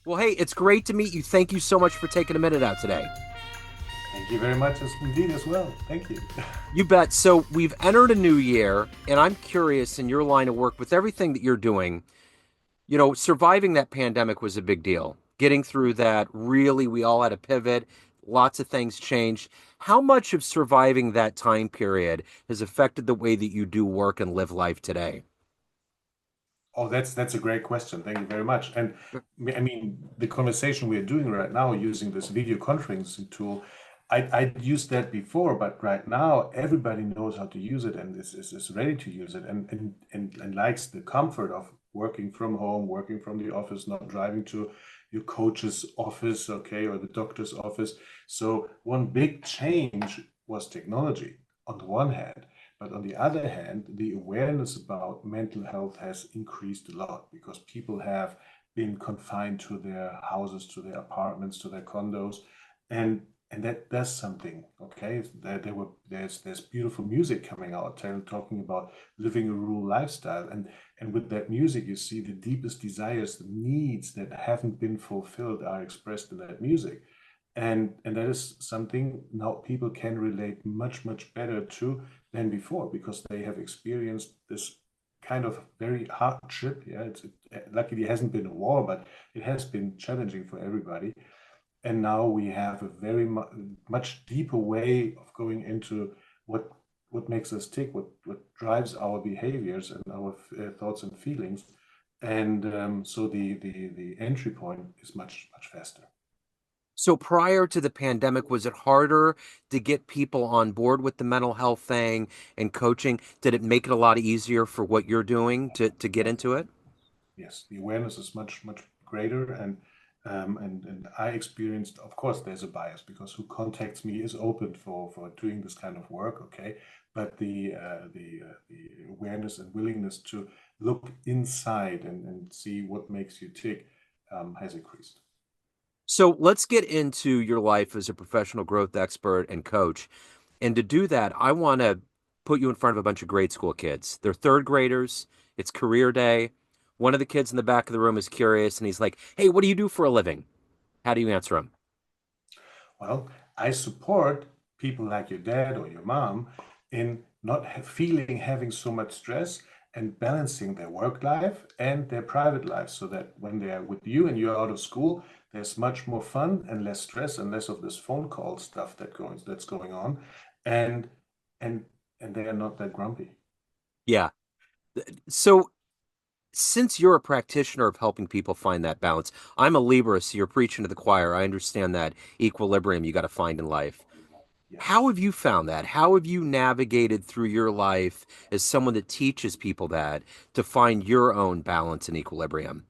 Well, hey, it's great to meet you. Thank you so much for taking a minute out today. Thank you very much indeed as well. Thank you. You bet. So we've entered a new year, and I'm curious in your line of work with everything that you're doing, surviving that pandemic was a big deal. Getting through that, really, we all had a pivot. Lots of things changed. How much of surviving that time period has affected the way that you do work and live life today? Oh, that's a great question. Thank you very much. And I mean, the conversation we're doing right now using this video conferencing tool, I'd used that before, but right now everybody knows how to use it and is ready to use it and likes the comfort of working from home, working from the office, not driving to your coach's office, okay, or the doctor's office. So one big change was technology on the one hand. But on the other hand, the awareness about mental health has increased a lot because people have been confined to their houses, to their apartments, to their condos, and that does something. Okay, there's beautiful music coming out talking about living a rural lifestyle, and with that music, you see the deepest desires, the needs that haven't been fulfilled are expressed in that music, and that is something now people can relate much better to than before because they have experienced this kind of very hardship. Yeah, luckily it hasn't been a war, but it has been challenging for everybody. And now we have a very much deeper way of going into what what makes us tick, what drives our behaviors and our thoughts and feelings. And so the entry point is much faster. So prior to the pandemic, was it harder to get people on board with the mental health thing and coaching? Did it make it a lot easier for what you're doing to get into it? Yes, the awareness is much greater, and I experienced, of course, there's a bias because who contacts me is open for doing this kind of work, okay, but the awareness and willingness to look inside and see what makes you tick has increased. So let's get into your life as a professional growth expert and coach. And to do that, I want to put you in front of a bunch of grade school kids. They're third graders. It's career day. One of the kids in the back of the room is curious and he's like, "Hey, what do you do for a living?" How do you answer him? Well, I support people like your dad or your mom in not feeling having so much stress and balancing their work life and their private life so that when they are with you and you're out of school, there's much more fun and less stress and less of this phone call stuff that's going on, and and and they are not that grumpy. Yeah. So since you're a practitioner of helping people find that balance, I'm a Libra, so you're preaching to the choir. I understand that equilibrium you got to find in life. Yes. How have you found that? How have you navigated through your life as someone that teaches people that to find your own balance and equilibrium?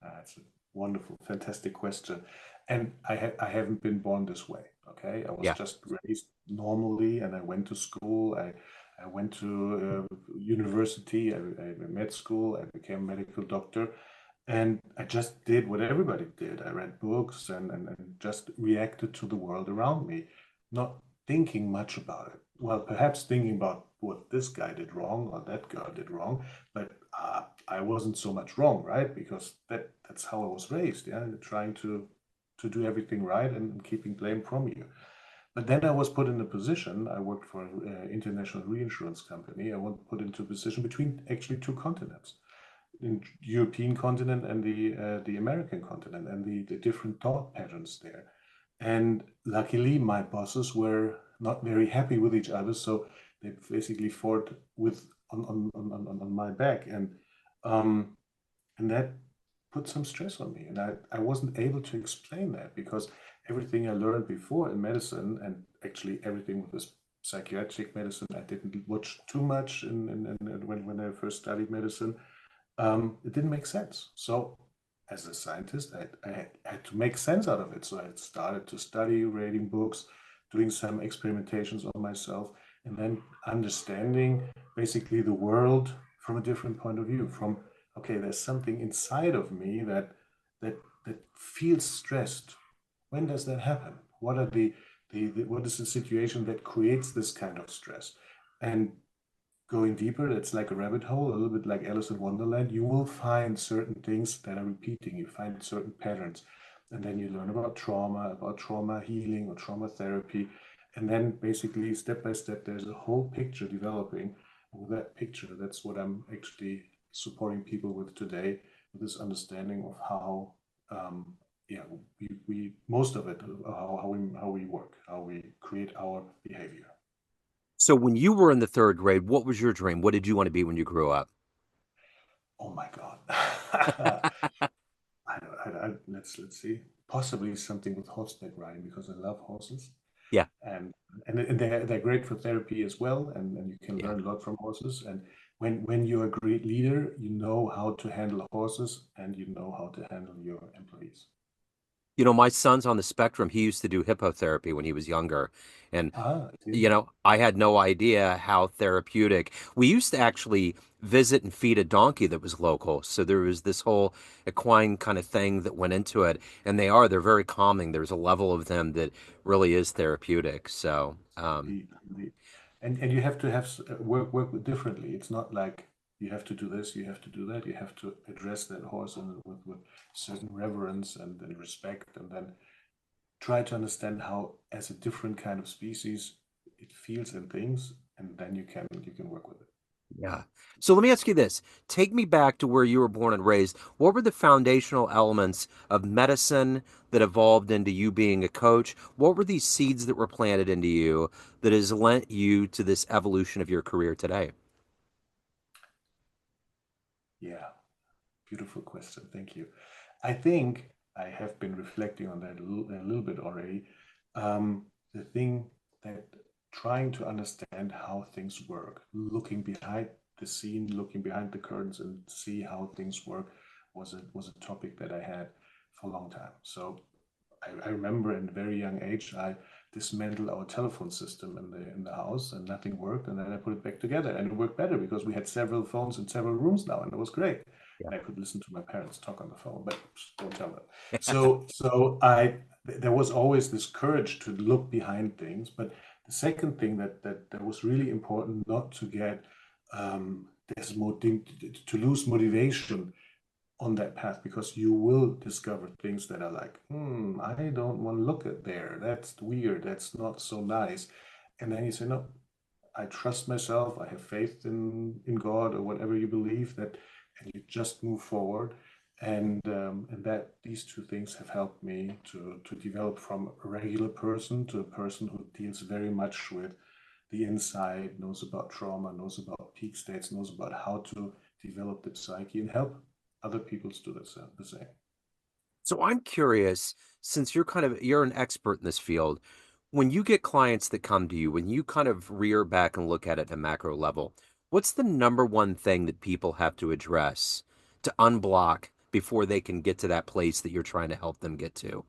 That's a wonderful, fantastic question. And I haven't been born this way. Okay, I was Yeah. just raised normally, and I went to school. I went to university. I med school. I became a medical doctor, and I just did what everybody did. I read books and just reacted to the world around me, not thinking much about it. Well, perhaps thinking about what this guy did wrong or that girl did wrong, but I wasn't so much wrong, right? Because that's how I was raised, yeah, trying to do everything right and keeping blame from you. But then I was put in a position. I worked for an international reinsurance company. I was put into a position between actually two continents, in European continent and the American continent, and the different thought patterns there. And luckily, my bosses were not very happy with each other, so they basically fought with on my back, um, and that put some stress on me. And I wasn't able to explain that because everything I learned before in medicine, and actually everything with this psychiatric medicine, I didn't watch too much when I first studied medicine. It didn't make sense. So, as a scientist, I had to make sense out of it. So I started to study, reading books, doing some experimentations on myself, and then understanding basically the world from a different point of view. From okay, there's something inside of me that that feels stressed. When does that happen? What are what is the situation that creates this kind of stress? And going deeper, it's like a rabbit hole, a little bit like Alice in Wonderland. You will find certain things that are repeating. You find certain patterns. And then you learn about trauma healing or trauma therapy. And then basically, step by step, there's a whole picture developing. And with that picture, that's what I'm actually supporting people with today, with this understanding of how, yeah, we most of it, how we work, how we create our behavior. So when you were in the third grade, what was your dream? What did you want to be when you grew up? Oh my God. Let's see. Possibly something with horseback riding because I love horses, Yeah, and and they're great for therapy as well, and you can yeah. learn a lot from horses. And when you're a great leader, you know how to handle horses and you know how to handle your employees. You know, my son's on the spectrum. He used to do hippotherapy when he was younger. And, Ah, I see. you know, I had no idea how therapeutic. We used to actually visit and feed a donkey that was local. So there was this whole equine kind of thing that went into it. And they're very calming. There's a level of them that really is therapeutic. So, Indeed, indeed. And you have to have differently. It's not like you have to do this, you have to do that. You have to address that horse with certain reverence and respect, and then try to understand how, as a different kind of species, it feels and thinks, and then you can work with it. yeah. So let me ask you this. Take me back to where you were born and raised. What were the foundational elements of medicine that evolved into you being a coach? What were these seeds that were planted into you that has lent you to this evolution of your career today? Yeah, beautiful question. Thank you. I think I have been reflecting on that a little bit already. The thing that trying to understand how things work, looking behind the scene, looking behind the curtains, and see how things work was a topic that I had for a long time. So I remember in a very young age, I dismantled our telephone system in the house, and nothing worked. And then I put it back together, and it worked better because we had several phones in several rooms now, and it was great. Yeah. And I could listen to my parents talk on the phone, but don't tell them. So there was always this courage to look behind things. But the second thing that was really important, not to get there's more to lose motivation on that path, because you will discover things that are like, I don't want to look at there. That's weird. That's not so nice. And then you say, no, I trust myself. I have faith in God or whatever you believe that, and you just move forward. And that these two things have helped me to develop from a regular person to a person who deals very much with the inside, knows about trauma, knows about peak states, knows about how to develop the psyche and help other people to do the same. So I'm curious, since you're an expert in this field, when you get clients that come to you, when you kind of rear back and look at it at a macro level, what's the number one thing that people have to address to unblock before they can get to that place that you're trying to help them get to?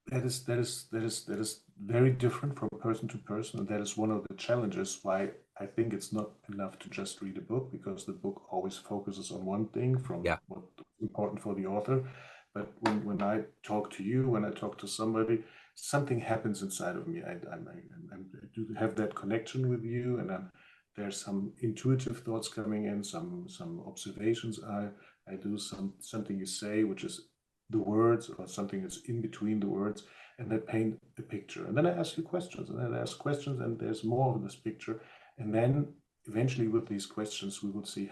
That is very different from person to person, and that is one of the challenges why I think it's not enough to just read a book, because the book always focuses on one thing from Yeah. what's important for the author. But when I talk to you, when I talk to somebody, something happens inside of me. I do have that connection with you, and there's some intuitive thoughts coming in, some observations I do, something you say, which is the words, or something that's in between the words, and that paint a picture. And then I ask you questions, and then I ask questions, and there's more of this picture. And then eventually, with these questions, we will see,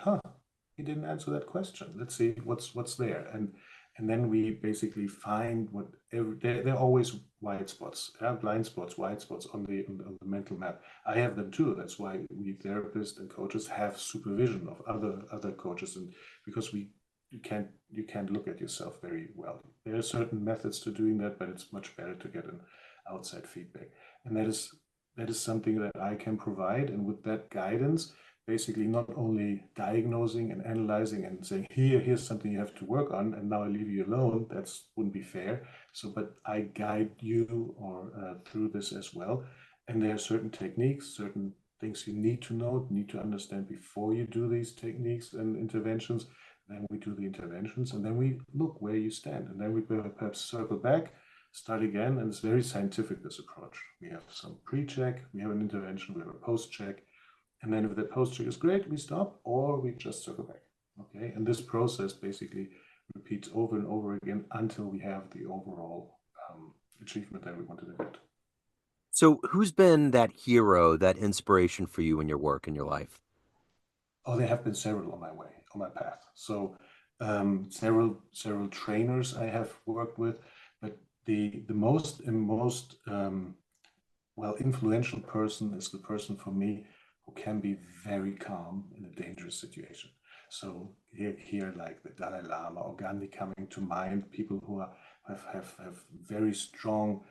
he didn't answer that question. Let's see what's there. And then we basically find there are always white spots, blind spots, white spots on the mental map. I have them too. That's why we therapists and coaches have supervision of other coaches, and because you can't look at yourself very well. There are certain methods to doing that, but it's much better to get an outside feedback. And that is something that I can provide. And with that guidance, basically not only diagnosing and analyzing and saying, here's something you have to work on, and now I leave you alone. That wouldn't be fair. So, but I guide you or through this as well. And there are certain techniques, certain things you need to know, need to understand before you do these techniques and interventions. Then we do the interventions, and then we look where you stand, and then we perhaps circle back, start again, and it's very scientific, this approach. We have some pre-check, we have an intervention, we have a post-check, And then if the posture is great, we stop or we just circle back. Okay. And this process basically repeats over and over again until we have the overall achievement that we wanted to get. So, who's been that hero, that inspiration for you in your work in your life? Oh, there have been several on my way, on my path. So several trainers I have worked with, but the most well influential person is the person for me who can be very calm in a dangerous situation. So here like the Dalai Lama or Gandhi coming to mind, people who have very strong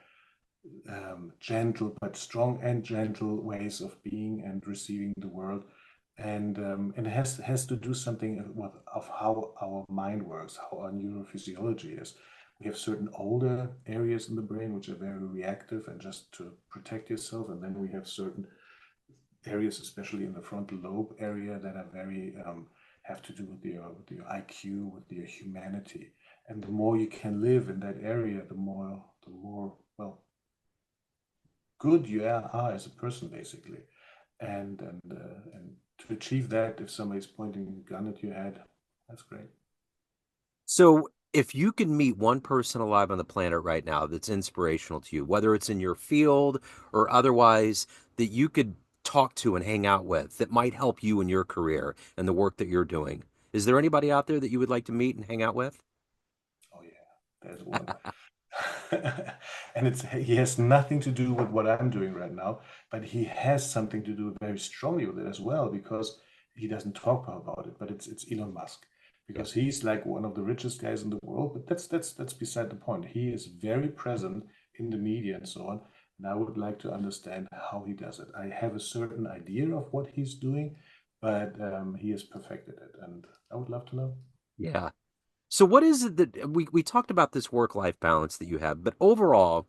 gentle but strong and gentle ways of being and receiving the world, and it has to do something of how our mind works, how our neurophysiology is. We have certain older areas in the brain which are very reactive and just to protect yourself, and then we have certain areas, especially in the frontal lobe area, that are very have to do with your IQ, with your humanity. And the more you can live in that area, the more well good you are as a person, basically. And to achieve that, if somebody's pointing a gun at your head, that's great. So, if you could meet one person alive on the planet right now that's inspirational to you, whether it's in your field or otherwise, that you could talk to and hang out with that might help you in your career and the work that you're doing, is there anybody out there that you would like to meet and hang out with? Oh yeah, there's one. And he has nothing to do with what I'm doing right now, but he has something to do very strongly with it as well, because he doesn't talk about it, but it's Elon Musk, Yeah. because he's like one of the richest guys in the world. But that's beside the point. He is very present in the media and so on, and I would like to understand how he does it. I have a certain idea of what he's doing, but he has perfected it, and I would love to know. Yeah. So what is it that we talked about this work-life balance that you have, but overall,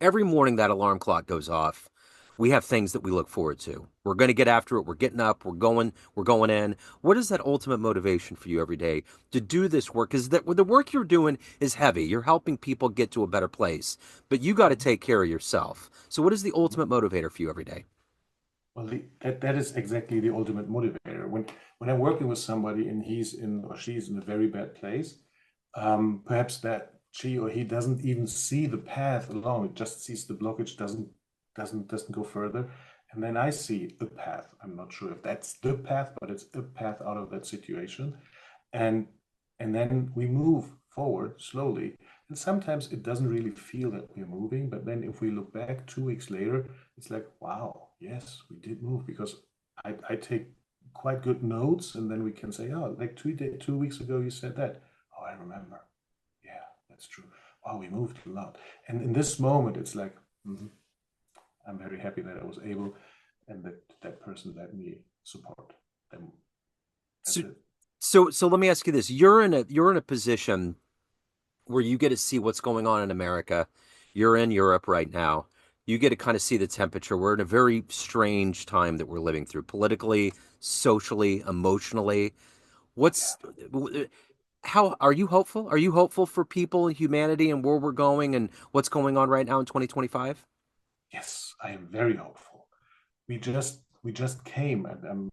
every morning that alarm clock goes off, we have things that we look forward to. We're going to get after it. We're getting up. We're going in. What is that ultimate motivation for you every day to do this work? Because the work you're doing is heavy. You're helping people get to a better place, but you got to take care of yourself. So what is the Mhm. ultimate motivator for you every day? Well, that is exactly the ultimate motivator. When I'm working with somebody and he's in or she's in a very bad place, perhaps that she or he doesn't even see the path along. It just sees the blockage, doesn't go further. And then I see a path. I'm not sure if that's the path, but it's a path out of that situation. And and then we move forward slowly. And sometimes it doesn't really feel that we're moving, but then if we look back 2 weeks later, it's like, wow, yes, we did move, because I take quite good notes, and then we can say, oh, like 2 weeks ago you said that. Oh, I remember. Yeah, that's true. Wow, we moved a lot. And in this moment, it's like, mhm, I'm very happy that I was able, and that that person let me support them. So, That's it. so let me ask you this. You're in a position where you get to see what's going on in America. You're in Europe right now. You get to kind of see the temperature. We're in a very strange time that we're living through politically, socially, emotionally. Oh What's yeah. how are you hopeful? Are you hopeful for people and humanity and where we're going and what's going on right now in 2025? Yes, I am very hopeful. We just came, and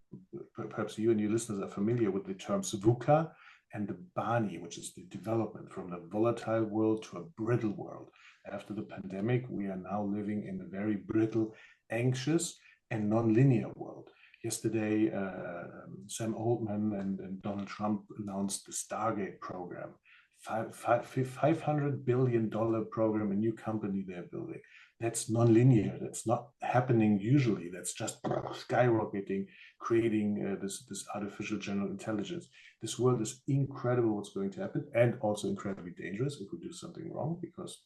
perhaps you and your listeners are familiar with the terms VUCA and the Bani, which is the development from the volatile world to a brittle world. After the pandemic, we are now living in a very brittle, anxious, and non-linear world. Yesterday, Sam Altman and Donald Trump announced the Stargate program, $500 billion program, a new company they're building. That's non-linear. That's not happening usually. That's just skyrocketing, creating this artificial general intelligence. This world is incredible what's going to happen, and also incredibly dangerous if we do something wrong, because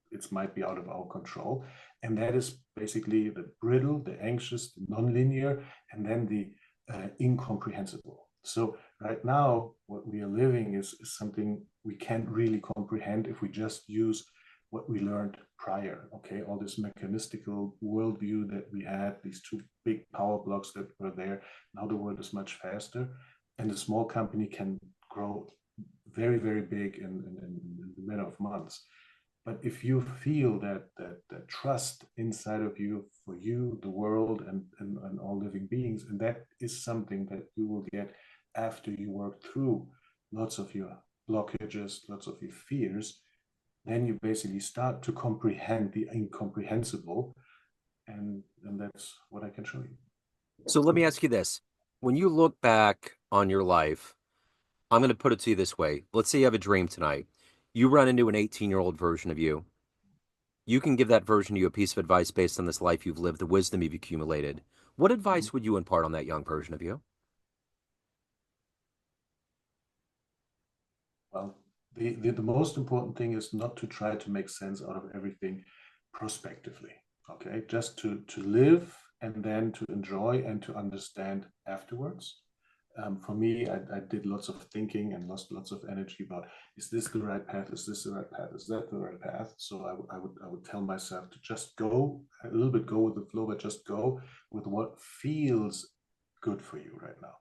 it might be out of our control. And that is basically the brittle, the anxious, the non-linear, and then the incomprehensible. So right now, what we are living is something we can't really comprehend if we just use what we learned prior. Okay, all this mechanistical worldview that we had, these two big power blocks that were there. Now the world is much faster, and a small company can grow very, very big in a matter of months. But if you feel that trust inside of you for you, the world, and all living beings, and that is something that you will get after you work through lots of your blockages, lots of your fears, then you basically start to comprehend the incomprehensible, and that's what I can show you. So let me ask you this. When you look back on your life, I'm going to put it to you this way. Let's say you have a dream tonight. You run into an 18-year-old version of you. You can give that version of you a piece of advice based on this life you've lived, the wisdom you've accumulated. What Mhm. advice would you impart on that young version of you? Well, the most important thing is not to try to make sense out of everything prospectively. Okay, just to live and then to enjoy and to understand afterwards. For me, I did lots of thinking and lost lots of energy about, is this the right path? Is this the right path? Is that the right path? So I would tell myself to just go a little bit, go with the flow, but just go with what feels good for you right now.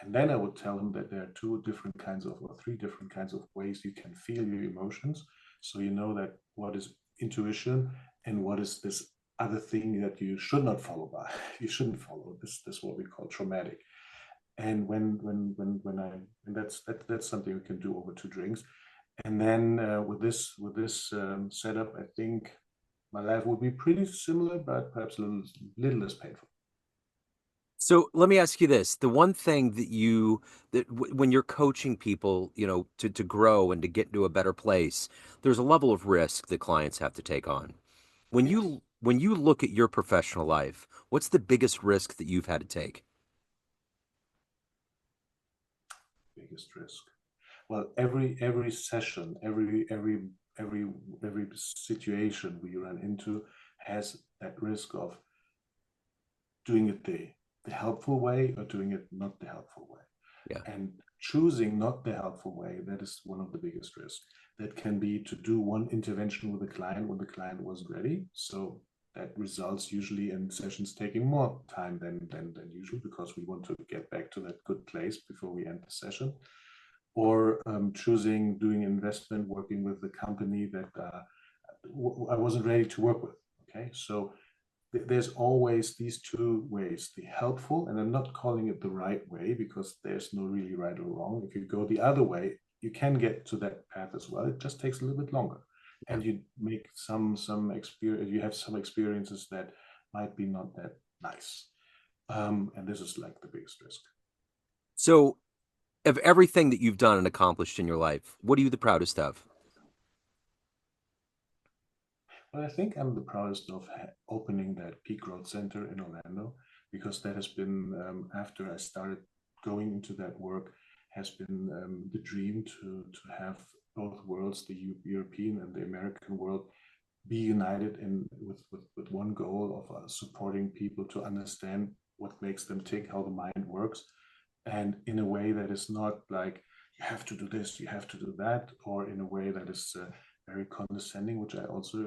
And then I would tell him that there are two different kinds of, or three different kinds of ways you can feel your emotions. So you know that what is intuition and what is this other thing that you should not follow by. You shouldn't follow this what we call traumatic. And when I and that's something we can do over two drinks. And then with this setup, I think my life would be pretty similar, but perhaps a little less painful. So let me ask you this. The one thing when you're coaching people, to grow and to get into a better place, there's a level of risk that clients have to take on. Yes, When you look at your professional life, what's the biggest risk that you've had to take? biggest risk. Well, every session, every every situation we run into has that risk of doing it the helpful way or doing it not the helpful way. Yeah. And choosing not the helpful way, that is one of the biggest risks. That can be to do one intervention with a client when the client wasn't ready. So that results usually in sessions taking more time than usual because we want to get back to that good place before we end the session. Or choosing doing investment, working with the company that I wasn't ready to work with. Okay, so there's always these two ways, the helpful, and I'm not calling it the right way because there's no really right or wrong. If you go the other way, you can get to that path as well. It just takes a little bit longer. Yeah. And you make some experience, you have some experiences that might be not that nice. And this is like the biggest risk. So, of everything that you've done and accomplished in your life, what are you the proudest of? But I think I'm the proudest of opening that Peak Growth Center in Orlando because that has been, after I started going into that work, has been the dream to have both worlds, the European and the American world, be united in with one goal of supporting people to understand what makes them tick, how the mind works, and in a way that is not like you have to do this, you have to do that, or in a way that is very condescending, which I also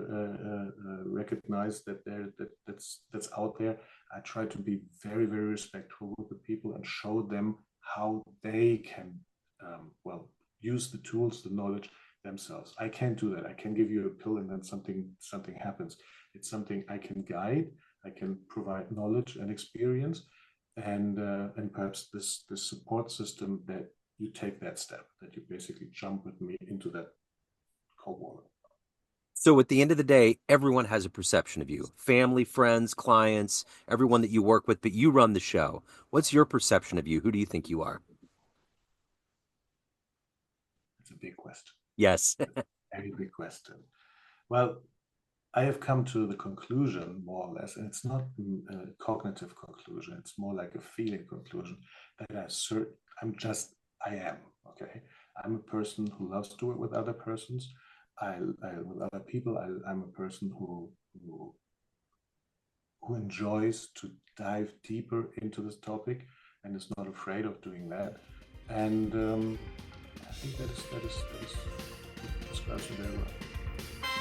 recognize that's out there. I try to be very respectful with the people and show them how they can well use the tools, the knowledge themselves. I can't do that. I can give you a pill and then something happens. It's something I can guide. I can provide knowledge and experience, and perhaps this support system that you take that step, that you basically jump with me into that cold water. So, at the end of the day, everyone has a perception of you family, friends, clients, everyone that you work with, but you run the show. What's your perception of you? Who do you think you are? It's a big question. Yes. It's a very big question. Well, I have come to the conclusion, more or less, and it's not a cognitive conclusion. It's more like a feeling conclusion that I'm just I am. Okay, I'm a person who loves to work with other persons. With other people. I'm a person who enjoys to dive deeper into this topic and is not afraid of doing that. And I think that describes me very well.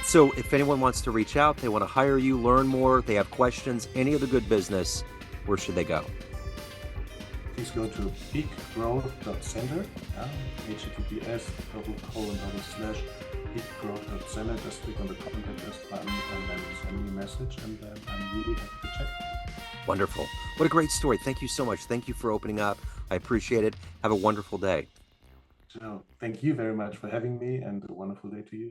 So, if anyone wants to reach out, they want to hire you, learn more, they have questions, any other good business, where should they go? please go to peakgrowth.center, https://peakgrowth.center. Just click on the contact us button and then send me a message, and then I'm really happy to chat. Wonderful. What a great story. Thank you so much. Thank you for opening up. I appreciate it. Have a wonderful day. So thank you very much for having me, and a wonderful day to you.